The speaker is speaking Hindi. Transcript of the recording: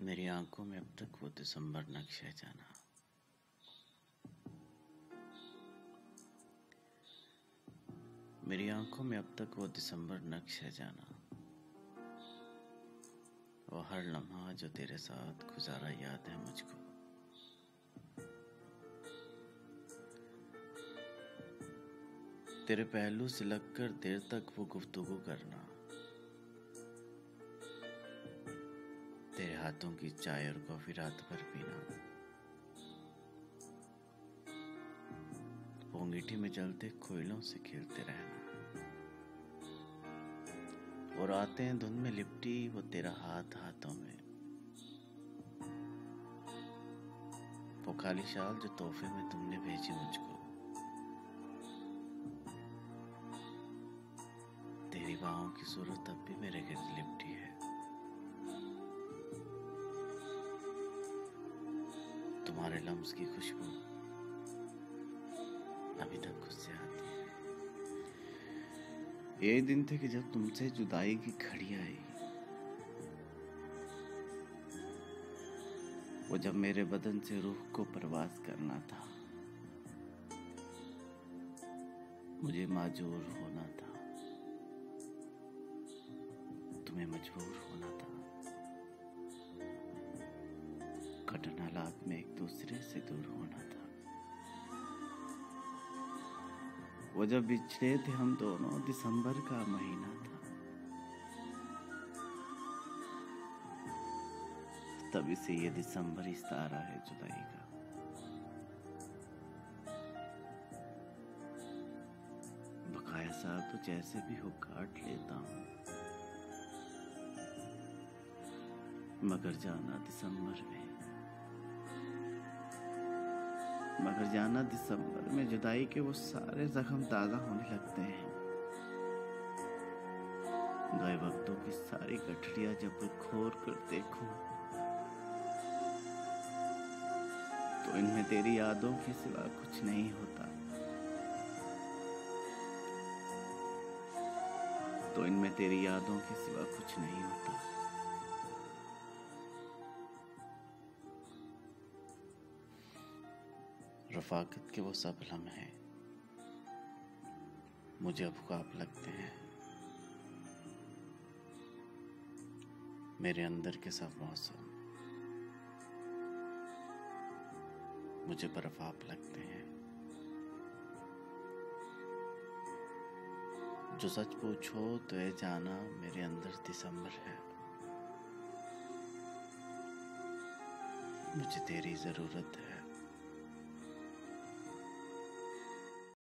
मेरी आंखों में अब तक वो दिसंबर नक्श है जाना। मेरी आंखों में अब तक वो दिसंबर नक्श है जाना। वो हर लम्हा जो तेरे साथ गुजारा याद है मुझको। तेरे पहलू से लगकर देर तक वो गुफ्तगू करना। तेरे हाथों की चाय और कॉफी रात भर पीना। वो अंगीठी में जलते कोयलों से खेलते रहना। और रातें धुंध में लिपटी वो तेरा हाथ हाथों में। वो काली शाल जो तोहफे में तुमने भेजी मुझको। तेरी बाहों की सूरत अब भी मेरे गिर्द लिपटी है। तुम्हारे लम्स की खुशबू अभी तक खुद आती है। ये दिन थे कि जब तुमसे जुदाई की घड़ी आई। वो जब मेरे बदन से रूह को परवाज करना था। मुझे माजूर होना था, तुम्हें मजबूर होना था। कठिन हालात में एक दूसरे से दूर होना था। वो जब बिछड़े थे हम दोनों, दिसंबर का महीना था। तभी से ये दिसंबर इस्तारा है जुलाई का। बकाया साहब तो जैसे भी हो काट लेता हूँ, मगर जाना दिसंबर में। मगर जाना दिसंबर में जुदाई के वो सारे जख्म ताज़ा होने लगते हैं। गए वक्तों की सारी गठरियां जब खोर कर देखूं, तो इनमें तेरी यादों के सिवा कुछ नहीं होता। तो इनमें तेरी यादों के सिवा कुछ नहीं होता। रफाकत के वो सब लम्हे मुझे अब ख्वाब लगते हैं। मेरे अंदर के सब मौसम मुझे बर्फाप लगते हैं। जो सच पूछो तो ये जाना मेरे अंदर दिसंबर है। मुझे तेरी जरूरत है।